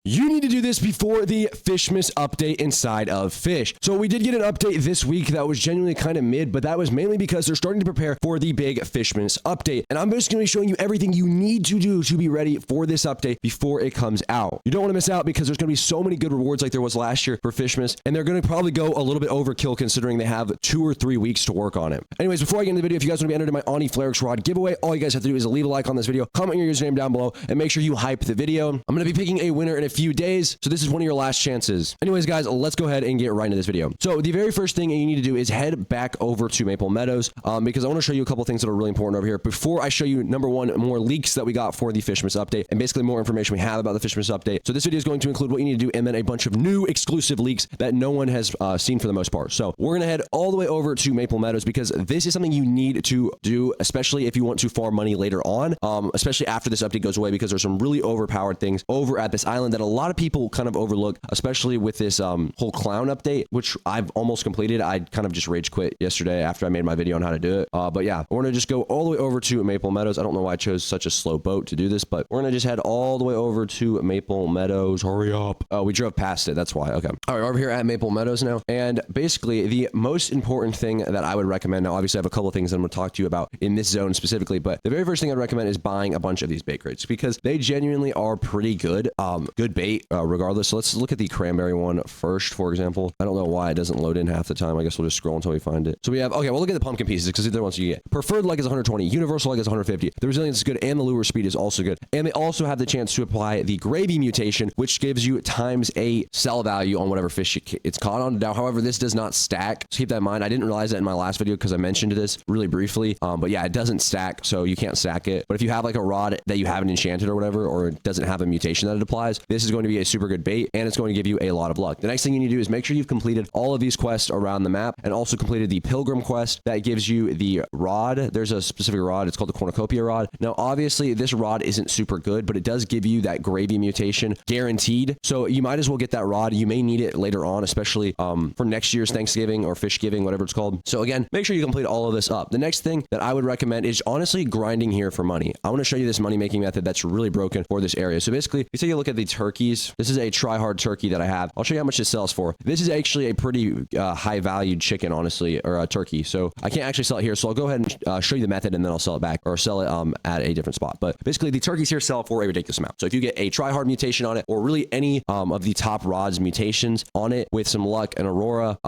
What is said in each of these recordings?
You need to do this before the Fischmas update inside of Fish. So we did get an update this week that was genuinely kind of mid, but that was mainly because they're starting to prepare for the big Fischmas update. And I'm just going to be showing you everything you need to do to be ready for this update before it comes out. You don't want to miss out because there's going to be so many good rewards like there was last year for Fischmas, and they're going to probably go a little bit overkill considering they have 2 or 3 weeks to work on it. Anyways, before I get into the video, if you guys want to be entered in my Oni Flarix rod giveaway, all you guys have to do is leave a like on this video, comment your username down below, and make sure you hype the video. I'm going to be picking a winner in a few days, so this is one of your last chances. Anyways, guys, let's go ahead and get right into this video. So the very first thing you need to do is head back over to Maple Meadows because I want to show you a couple things that are really important over here before I show you, number one, more leaks that we got for the Fischmas update and basically more information we have about the Fischmas update. So this video is going to include what you need to do and then a bunch of new exclusive leaks that no one has seen for the most part. So we're going to head all the way over to Maple Meadows because this is something you need to do, especially if you want to farm money later on, especially after this update goes away, because there's some really overpowered things over at this island that a lot of people kind of overlook, especially with this whole clown update, which I've almost completed. I kind of just rage quit yesterday after I made my video on how to do it. But yeah, we're going to just go all the way over to Maple Meadows. I don't know why I chose such a slow boat to do this, but we're going to just head all the way over to Maple Meadows. Hurry up. Oh, we drove past it. That's why. Okay. All right, over here at Maple Meadows now. And basically the most important thing that I would recommend, now obviously I have a couple of things that I'm going to talk to you about in this zone specifically, but the very first thing I'd recommend is buying a bunch of these bait crates because they genuinely are pretty good, good bait regardless. So let's look at the cranberry one first, for example. I don't know why it doesn't load in half the time. I guess we'll just scroll until we find it. So we have, okay, well, look at the pumpkin pieces because they're the ones you get. Preferred leg is 120, universal leg is 150. The resilience is good and the lure speed is also good. And they also have the chance to apply the gravy mutation, which gives you times a sell value on whatever fish it's caught on. Now, however, this does not stack. So keep that in mind. I didn't realize that in my last video because I mentioned this really briefly. But yeah, it doesn't stack, so you can't stack it. But if you have like a rod that you haven't enchanted or whatever, or it doesn't have a mutation that it applies, this is going to be a super good bait and it's going to give you a lot of luck. The next thing you need to do is make sure you've completed all of these quests around the map and also completed the pilgrim quest that gives you the rod. There's a specific rod. It's called the cornucopia rod. Now, obviously this rod isn't super good, but it does give you that gravy mutation guaranteed. So you might as well get that rod. You may need it later on, especially for next year's Thanksgiving or fish giving, whatever it's called. So again, make sure you complete all of this up. The next thing that I would recommend is honestly grinding here for money. I want to show you this money making method that's really broken for this area. So basically, if you take a look at the turkeys, this is a try hard turkey that I have. I'll show you how much it sells for. This is actually a pretty high valued chicken, honestly, or a turkey. So I can't actually sell it here. So I'll go ahead and show you the method and then I'll sell it back or sell it at a different spot. But basically the turkeys here sell for a ridiculous amount. So if you get a try hard mutation on it or really any of the top rods mutations on it with some luck and Aurora,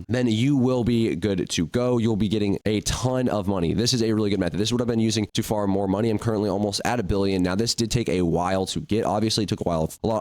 then you will be good to go. You'll be getting a ton of money. This is a really good method. This is what I've been using to farm more money. I'm currently almost at $1 billion. Now this did take a while to get. Obviously it took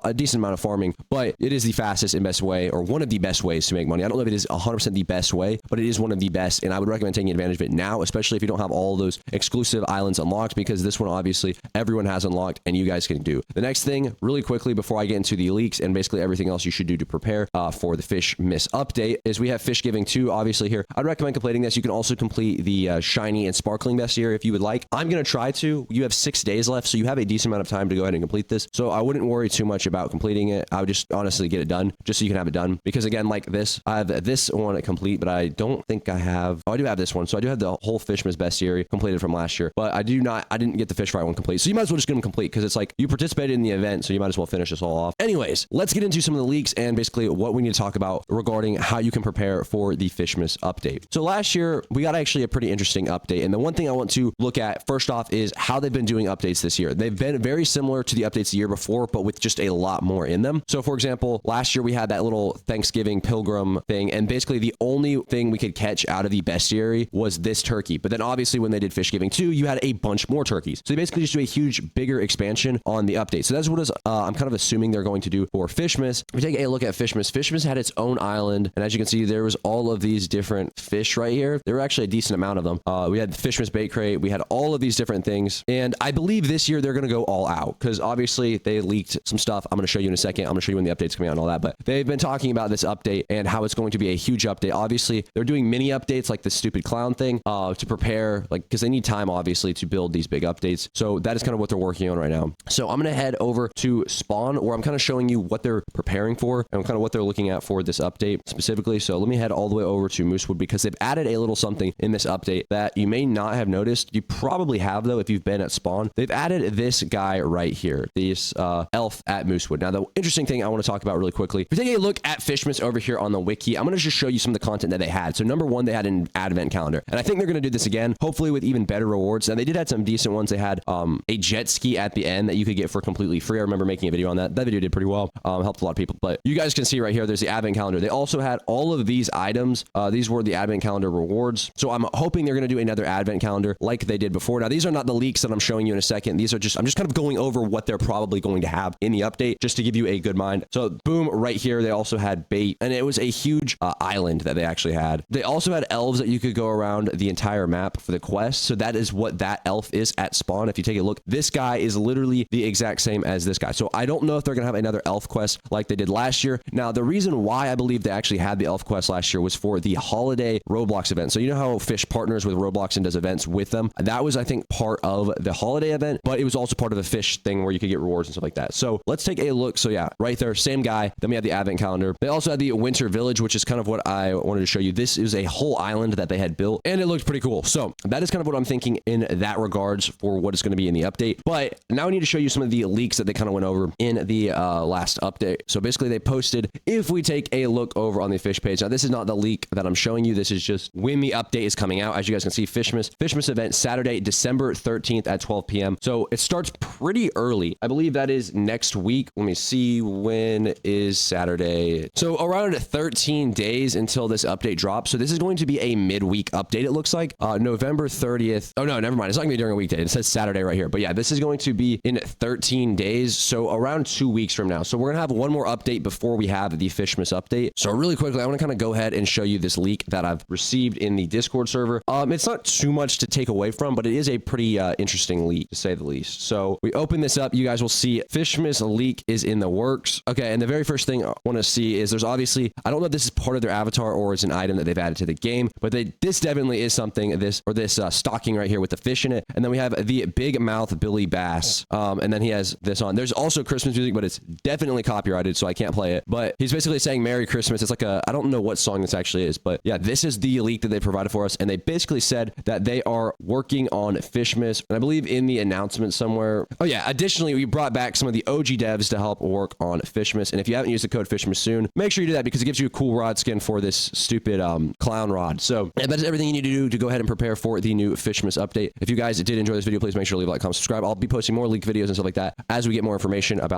a decent amount of farming, but it is the fastest and best way, or one of the best ways to make money. I don't know if it is 100% the best way, but it is one of the best. And I would recommend taking advantage of it now, especially if you don't have all those exclusive islands unlocked, because this one, obviously everyone has unlocked and you guys can do. The next thing really quickly before I get into the leaks and basically everything else you should do to prepare for the Fischmas update is we have Fish Giving 2, obviously here. I'd recommend completing this. You can also complete the shiny and sparkling bestiary if you would like. I'm going to try to. You have 6 days left, so you have a decent amount of time to go ahead and complete this. So I wouldn't worry too much about completing it. I would just honestly get it done just so you can have it done. Because again, like this, I have this one complete, but I don't think I have, oh, I do have this one. So I do have the whole Fischmas bestiary completed from last year, but I didn't get the fish fry one complete. So you might as well just get them complete because it's like you participated in the event, so you might as well finish this all off. Anyways, let's get into some of the leaks and basically what we need to talk about regarding how you can prepare for the Fischmas update. So last year, we got actually a pretty interesting update. And the one thing I want to look at first off is how they've been doing updates this year. They've been very similar to the updates the year before, but with just a lot more in them. So for example, last year we had that little Thanksgiving pilgrim thing, and basically the only thing we could catch out of the bestiary was this turkey. But then obviously when they did Fish Giving 2, you had a bunch more turkeys. So they basically just do a huge, bigger expansion on the update. So that's what I'm kind of assuming they're going to do for Fischmas. If we take a look at Fischmas, Fischmas had its own island, and as you can see, there was all of these different fish right here. There were actually a decent amount of them. We had Fischmas bait crate. We had all of these different things, and I believe this year they're going to go all out because obviously they leaked some stuff. I'm going to show you in a second. I'm going to show you when the update's coming out and all that, but they've been talking about this update and how it's going to be a huge update. Obviously, they're doing mini updates like the stupid clown thing to prepare, like, because they need time obviously to build these big updates. So that is kind of what they're working on right now. So I'm going to head over to spawn, where I'm kind of showing you what they're preparing for and kind of what they're looking at for this update specifically. So let me head all the way over to Moosewood because they've added a little something in this update that you may not have noticed. You probably have though if you've been at spawn. They've added this guy right here, this elf at Moosewood. Now, the interesting thing I want to talk about really quickly, if you take a look at Fischmas over here on the wiki, I'm going to just show you some of the content that they had. So number one, they had an advent calendar, and I think they're going to do this again, hopefully with even better rewards. And they did have some decent ones. They had a jet ski at the end that you could get for completely free. I remember making a video on that. That video did pretty well, helped a lot of people. But you guys can see right here, there's the advent calendar. They also had all of these items. These were the advent calendar rewards. So I'm hoping they're going to do another advent calendar like they did before. Now, these are not the leaks that I'm showing you in a second. These are just, I'm just kind of going over what they're probably going to have in the update just to give you a good mind. So boom, right here, they also had bait, and it was a huge island that they actually had. They also had elves that you could go around the entire map for the quest. So that is what that elf is at spawn. If you take a look, this guy is literally the exact same as this guy. So I don't know if they're going to have another elf quest like they did last year. Now, the reason why I believe they actually had the elf quest last year was for the holiday Roblox event. So you know how Fish partners with Roblox and does events with them? That was, I think, part of the holiday event, but it was also part of the Fish thing where you could get rewards and stuff like that. So let's take a look. So yeah, right there, same guy. Then we have the advent calendar. They also had the winter village, which is kind of what I wanted to show you. This is a whole island that they had built, and it looked pretty cool. So that is kind of what I'm thinking in that regards for what is going to be in the update. But now I need to show you some of the leaks that they kind of went over in the last update. So basically they posted, if we take a look over on the Fish page, now this is not the leak that I'm showing you. This is just when the update is coming out. As you guys can see, Fischmas event Saturday, December 13th at 12 p.m. So it starts pretty early. I believe that is next week. Let me see, when is Saturday? So around 13 days until this update drops. So this is going to be a midweek update, it looks like. November 30th. Oh no, never mind. It's not gonna be during a weekday. It says Saturday right here. But yeah, this is going to be in 13 days. So around 2 weeks from now. So we're gonna have one more update before we have the Fischmas update. So really quickly, I want to kind of go ahead and show you this leak that I've received in the Discord server. It's not too much to take away from, but it is a pretty interesting leak to say the least. So we open this up, you guys will see Fischmas leak is in the works. Okay, and the very first thing I want to see is there's obviously, I don't know if this is part of their avatar or it's an item that they've added to the game, but this definitely is something, this stocking right here with the fish in it. And then we have the big mouth Billy Bass, and then he has this on. There's also Christmas music, but it's definitely copyrighted, so I can't play it. But he's basically saying Merry Christmas. It's like I don't know what song this actually is, but yeah, this is the leak that they provided for us, and they basically said that they are working on Fischmas, and I believe in the announcement somewhere. Oh yeah, additionally, we brought back some of the OG devs to help work on Fischmas, and if you haven't used the code Fischmas soon, make sure you do that because it gives you a cool rod skin for this stupid clown rod. So yeah, that is everything you need to do to go ahead and prepare for the new Fischmas update. If you guys did enjoy this video, please make sure to leave a like, comment, subscribe. I'll be posting more leak videos and stuff like that as we get more information about